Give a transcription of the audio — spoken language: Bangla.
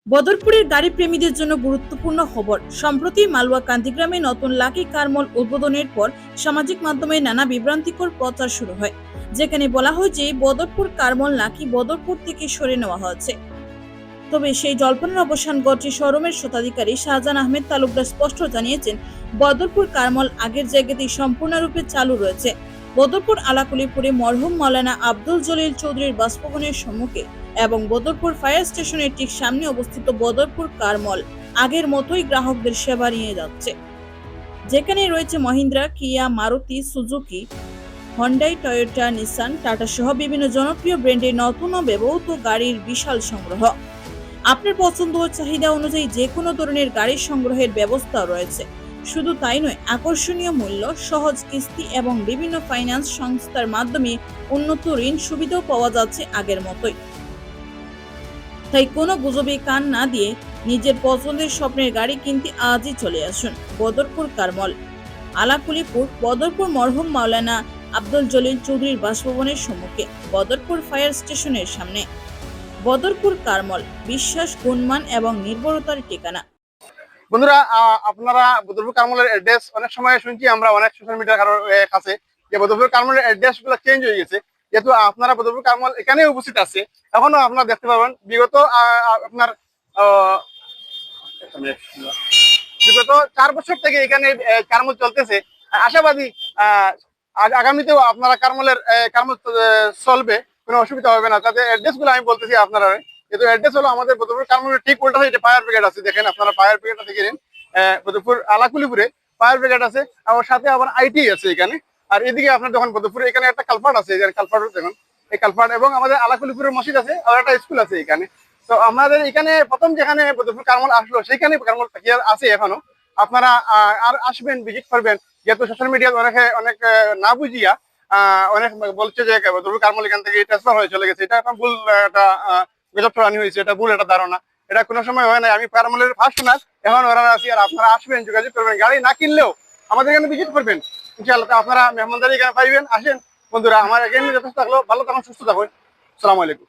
বদরপুরের গাড়ি প্রেমীদের জন্য গুরুত্বপূর্ণ খবর। সম্প্রতি মালুয়া কান্দিগ্রামে নতুন লাকি কারমল উদ্বোধনের পর সামাজিক মাধ্যমে নানা বিভ্রান্তিকর প্রচার শুরু হয়, যেখানে বলা হয় যে বদরপুর কারমল নাকি বদরপুর থেকে সরে নেওয়া হয়েছে। তবে সেই জল্পনার অবসান ঘটে। শোরুমের স্বত্বাধিকারী শাহজাহান আহমেদ তালুকদার স্পষ্ট জানিয়েছেন, বদরপুর কারমল আগের জায়গাতেই সম্পূর্ণরূপে চালু রয়েছে। বদরপুর আলাকুলিপুরে মরহুম মাওলানা আব্দুল জলিল চৌধুরীর বাসভবনের সম্মুখে এবং বদরপুর ফায়ার স্টেশনের ঠিক সামনে অবস্থিত বদরপুর কারমল আগের মতোই গ্রাহকদের সেবা নিয়ে যাচ্ছে, যেখানে রয়েছে মহিন্দ্রা, কিয়া, Maruti Suzuki, Hyundai, Toyota, Nissan, tata সহ বিভিন্ন জনপ্রিয় ব্র্যান্ডের নতুন ও ব্যবহৃত গাড়ির বিশাল সংগ্রহ। আপনার পছন্দ ও চাহিদা অনুযায়ী যে কোনো ধরনের গাড়ির সংগ্রহের ব্যবস্থা রয়েছে। শুধু তাই নয়, আকর্ষণীয় মূল্য, সহজ কিস্তি এবং বিভিন্ন ফাইন্যান্স সংস্থার মাধ্যমে উন্নত ঋণ সুবিধাও পাওয়া যাচ্ছে আগের মতোই। তাই কোনো গুজবে কান না দিয়ে নিজের পছন্দের স্বপ্নের গাড়ি কিনতে আজই চলে আসুন বদরপুর কারমল, আলাকুলিপুর, বদরপুর মরহুম মাওলানা আব্দুল জলিল চৌধুরীর বাসভবনের সম্মুখে, বদরপুর ফায়ার স্টেশনের সামনে। বদরপুর কারমল, বিশ্বাস, গুণমান এবং নির্ভরতার ঠিকানা। বন্ধুরা, আপনারা বদরপুর কারমলের অ্যাড্রেস অনেক সময় শুনছি আমরা অনেক সোশ্যাল মিডিয়ার কাছে যে বদরপুর কারমলের অ্যাড্রেস গুলো চেঞ্জ হয়ে গেছে। যেহেতু আপনারা বদরপুর কারমল এখানে উপস্থিত আছে, এখনো আপনারা দেখতে পাবেন বিগত আপনার বিগত 4 বছর থেকে এখানে কারমল চলতেছে। আশাবাদী আগামীতেও আপনারা কারমল চলবে, কোনো অসুবিধা হবে না। তাতে অ্যাড্রেস গুলো আমি বলতেছি আপনারা। কিন্তু অ্যাড্রেস হলো আমাদের বদরপুর কারমলের ঠিক উল্টা সাইডে ফায়ার ব্রিগেড আছে, দেখেন আপনারা ফায়ার ব্রিগেডটা দেখে নিন। বদরপুর আলাকুলিপুরে ফায়ার ব্রিগেড আছে, আর সাথে আবার আইটি আছে এখানে। আর এদিকে আপনার যখন বদরপুরে এখানে একটা কালপাট আছে, কালপাট দেখুন, এই কালপাট, এবং আমাদের আলাকুলিপুরের মসজিদ আছে, আর একটা স্কুল আছে এখানে। তো আমাদের এখানে প্রথম যেখানে বদরপুর কারমল আসলো সেখানে কারমল আছে এখনো। আপনারা আর আসবেন, ভিজিট করবেন। যেহেতু সোশ্যাল মিডিয়াতে অনেক না বুঝিয়া অনেক বলছে যে বদরপুর কারমল এখান থেকে ট্রান্সফার হয়ে চলে গেছে। এটা একটা ভুল, একটা গজব ছড়ানি হয়েছে, এটা ভুল একটা ধারণা। এটা কোনো সময় হয় নাই। আমি কারমলের ফার্স্ট ওনার, এখন ওরা আছি। আর আপনারা আসবেন, যোগাযোগ করবেন, গাড়ি না কিনলেও আমাদের এখানে ভিজিট করবেন। ইনশাআল্লাহ আপনারা মেহমানদারি এখানে পাইবেন। আসেন বন্ধুরা, আমার এখানে যথেষ্ট থাকলো। ভালো থাকুন, সুস্থ থাকুন। আসসালামু আলাইকুম।